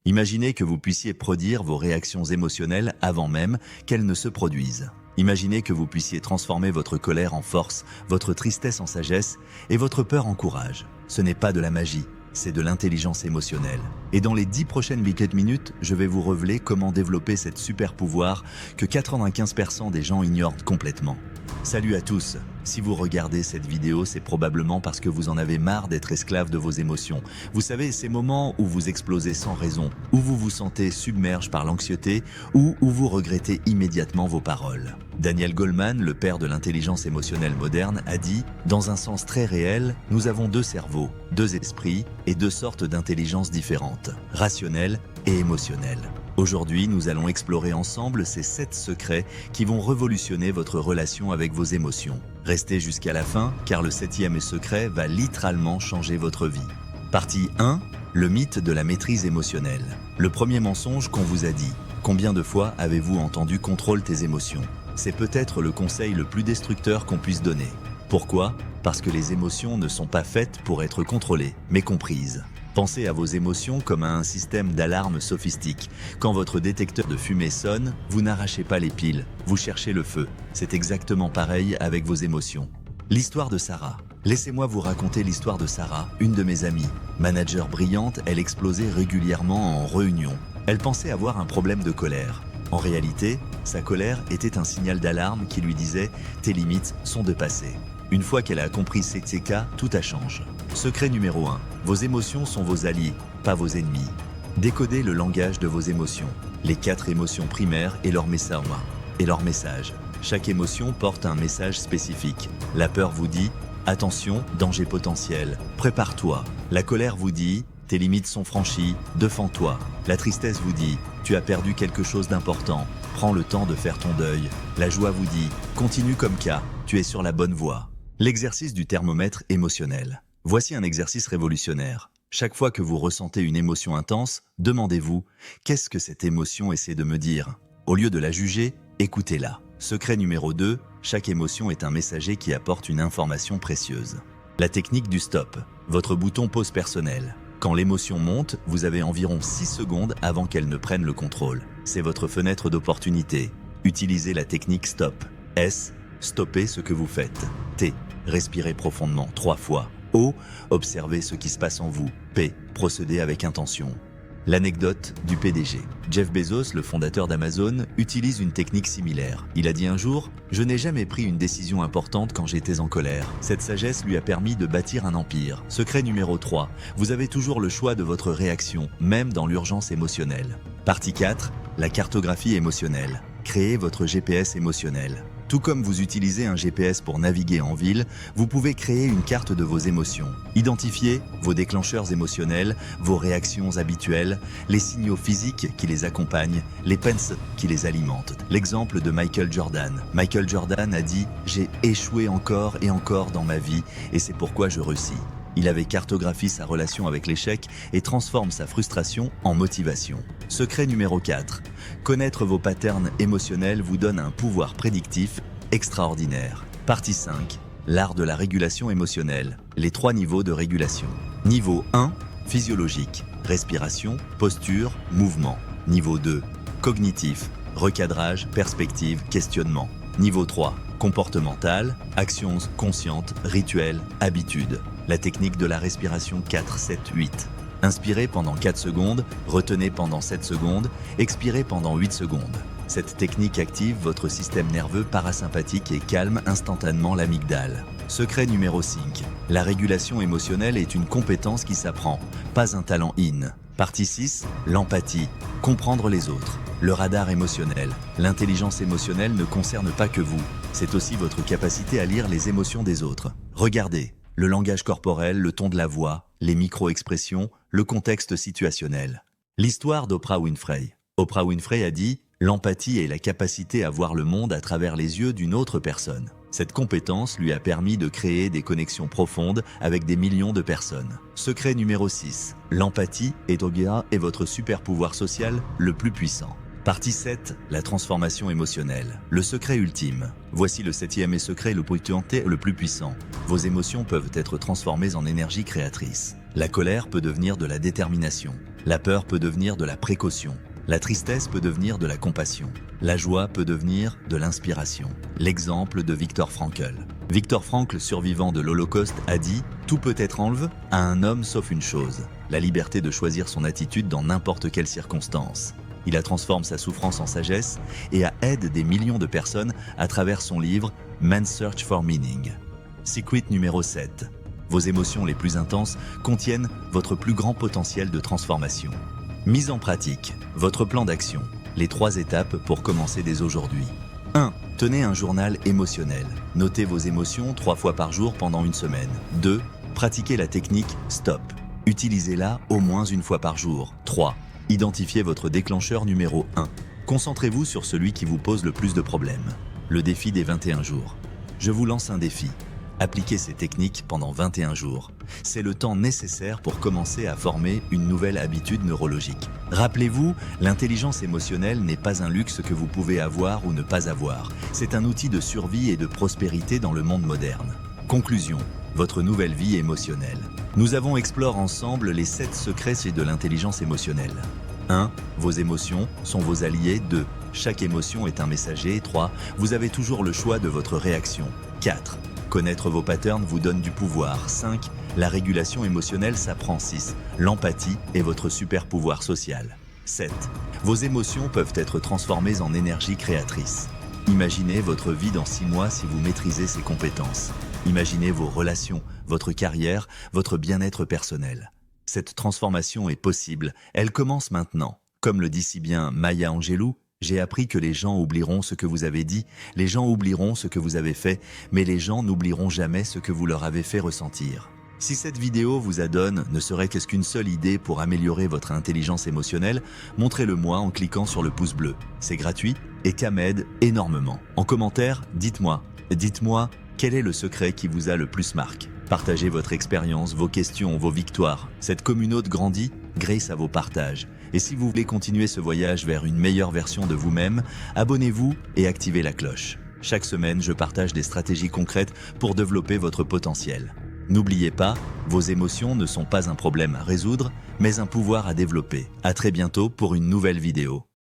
Imaginez que vous puissiez prédire vos réactions émotionnelles avant même qu'elles ne se produisent. Imaginez que vous puissiez transformer votre colère en force, votre tristesse en sagesse et votre peur en courage. Ce n'est pas de la magie, c'est de l'intelligence émotionnelle. Et dans les 10 prochaines minutes, je vais vous révéler comment développer cette super pouvoir que 95% des gens ignorent complètement. Salut à tous! Si vous regardez cette vidéo, c'est probablement parce que vous en avez marre d'être esclave de vos émotions. Vous savez, ces moments où vous explosez sans raison, où vous vous sentez submergé par l'anxiété ou où vous regrettez immédiatement vos paroles. Daniel Goleman, le père de l'intelligence émotionnelle moderne, a dit « Dans un sens très réel, nous avons deux cerveaux, deux esprits et deux sortes d'intelligence différentes, rationnelle et émotionnelle. » Aujourd'hui, nous allons explorer ensemble ces 7 secrets qui vont révolutionner votre relation avec vos émotions. Restez jusqu'à la fin, car le 7e secret va littéralement changer votre vie. Partie 1. Le mythe de la maîtrise émotionnelle. Le premier mensonge qu'on vous a dit. Combien de fois avez-vous entendu « contrôle tes émotions » ? C'est peut-être le conseil le plus destructeur qu'on puisse donner. Pourquoi ? Parce que les émotions ne sont pas faites pour être contrôlées, mais comprises. Pensez à vos émotions comme à un système d'alarme sophistique. Quand votre détecteur de fumée sonne, vous n'arrachez pas les piles, vous cherchez le feu. C'est exactement pareil avec vos émotions. L'histoire de Sarah. Laissez-moi vous raconter l'histoire de Sarah, une de mes amies. Manager brillante, elle explosait régulièrement en réunion. Elle pensait avoir un problème de colère. En réalité, sa colère était un signal d'alarme qui lui disait « tes limites sont dépassées ». Une fois qu'elle a compris ces cas, tout a changé. Secret numéro 1. Vos émotions sont vos alliés, pas vos ennemis. Décodez le langage de vos émotions. Les 4 émotions primaires et leur message. Chaque émotion porte un message spécifique. La peur vous dit « attention, danger potentiel, prépare-toi ». La colère vous dit « tes limites sont franchies, défends-toi ». La tristesse vous dit « tu as perdu quelque chose d'important, prends le temps de faire ton deuil ». La joie vous dit « continue comme K, tu es sur la bonne voie ». L'exercice du thermomètre émotionnel. Voici un exercice révolutionnaire. Chaque fois que vous ressentez une émotion intense, demandez-vous « qu'est-ce que cette émotion essaie de me dire ?» Au lieu de la juger, écoutez-la. Secret numéro 2, chaque émotion est un messager qui apporte une information précieuse. La technique du stop, votre bouton pause personnel. Quand l'émotion monte, vous avez environ 6 secondes avant qu'elle ne prenne le contrôle. C'est votre fenêtre d'opportunité. Utilisez la technique stop. S, stoppez ce que vous faites. T, respirez profondément 3 fois. O, observez ce qui se passe en vous. P, procédez avec intention. L'anecdote du PDG. Jeff Bezos, le fondateur d'Amazon, utilise une technique similaire. Il a dit un jour « Je n'ai jamais pris une décision importante quand j'étais en colère. Cette sagesse lui a permis de bâtir un empire. » Secret numéro 3. Vous avez toujours le choix de votre réaction, même dans l'urgence émotionnelle. Partie 4. La cartographie émotionnelle. Créez votre GPS émotionnel. Tout comme vous utilisez un GPS pour naviguer en ville, vous pouvez créer une carte de vos émotions. Identifiez vos déclencheurs émotionnels, vos réactions habituelles, les signaux physiques qui les accompagnent, les pens qui les alimentent. L'exemple de Michael Jordan. Michael Jordan a dit « J'ai échoué encore et encore dans ma vie et c'est pourquoi je réussis ». Il avait cartographié sa relation avec l'échec et transforme sa frustration en motivation. Secret numéro 4. Connaître vos patterns émotionnels vous donne un pouvoir prédictif extraordinaire. Partie 5. L'art de la régulation émotionnelle. Les 3 niveaux de régulation. Niveau 1. Physiologique. Respiration, posture, mouvement. Niveau 2. Cognitif. Recadrage, perspective, questionnement. Niveau 3. Comportemental, actions conscientes, rituels, habitudes. La technique de la respiration 4-7-8. Inspirez pendant 4 secondes, retenez pendant 7 secondes, expirez pendant 8 secondes. Cette technique active votre système nerveux parasympathique et calme instantanément l'amygdale. Secret numéro 5. La régulation émotionnelle est une compétence qui s'apprend, pas un talent in. Partie 6. L'empathie. Comprendre les autres. Le radar émotionnel. L'intelligence émotionnelle ne concerne pas que vous. C'est aussi votre capacité à lire les émotions des autres. Regardez. Le langage corporel, le ton de la voix, les micro-expressions, le contexte situationnel. L'histoire d'Oprah Winfrey. Oprah Winfrey a dit « L'empathie est la capacité à voir le monde à travers les yeux d'une autre personne. » Cette compétence lui a permis de créer des connexions profondes avec des millions de personnes. Secret numéro 6. L'empathie est votre super pouvoir social le plus puissant. Partie 7. La transformation émotionnelle. Le secret ultime. Voici le 7e secret le plus puissant. Vos émotions peuvent être transformées en énergie créatrice. La colère peut devenir de la détermination. La peur peut devenir de la précaution. La tristesse peut devenir de la compassion. La joie peut devenir de l'inspiration. L'exemple de Viktor Frankl. Viktor Frankl, survivant de l'Holocauste, a dit « Tout peut être enlevé à un homme sauf une chose, la liberté de choisir son attitude dans n'importe quelle circonstance ». Il a transformé sa souffrance en sagesse et aide des millions de personnes à travers son livre « Man's Search for Meaning ». Secret numéro 7. Vos émotions les plus intenses contiennent votre plus grand potentiel de transformation. Mise en pratique, votre plan d'action, les 3 étapes pour commencer dès aujourd'hui. 1. Tenez un journal émotionnel. Notez vos émotions 3 fois par jour pendant une semaine. 2. Pratiquez la technique STOP. Utilisez-la au moins une fois par jour. 3. Identifiez votre déclencheur numéro 1. Concentrez-vous sur celui qui vous pose le plus de problèmes. Le défi des 21 jours. Je vous lance un défi. Appliquez ces techniques pendant 21 jours. C'est le temps nécessaire pour commencer à former une nouvelle habitude neurologique. Rappelez-vous, l'intelligence émotionnelle n'est pas un luxe que vous pouvez avoir ou ne pas avoir. C'est un outil de survie et de prospérité dans le monde moderne. Conclusion, votre nouvelle vie émotionnelle. Nous avons exploré ensemble les 7 secrets de l'intelligence émotionnelle. 1. Vos émotions sont vos alliés. 2. Chaque émotion est un messager. 3. Vous avez toujours le choix de votre réaction. 4. Connaître vos patterns vous donne du pouvoir. 5. La régulation émotionnelle s'apprend. 6. L'empathie est votre super pouvoir social. 7. Vos émotions peuvent être transformées en énergie créatrice. Imaginez votre vie dans 6 mois si vous maîtrisez ces compétences. Imaginez vos relations, votre carrière, votre bien-être personnel. Cette transformation est possible, elle commence maintenant. Comme le dit si bien Maya Angelou, j'ai appris que les gens oublieront ce que vous avez dit, les gens oublieront ce que vous avez fait, mais les gens n'oublieront jamais ce que vous leur avez fait ressentir. Si cette vidéo vous donne ne serait qu'une seule idée pour améliorer votre intelligence émotionnelle, montrez-le-moi en cliquant sur le pouce bleu. C'est gratuit et ça m'aide énormément. En commentaire, dites-moi quel est le secret qui vous a le plus marqué. Partagez votre expérience, vos questions, vos victoires. Cette communauté grandit grâce à vos partages. Et si vous voulez continuer ce voyage vers une meilleure version de vous-même, abonnez-vous et activez la cloche. Chaque semaine, je partage des stratégies concrètes pour développer votre potentiel. N'oubliez pas, vos émotions ne sont pas un problème à résoudre, mais un pouvoir à développer. À très bientôt pour une nouvelle vidéo.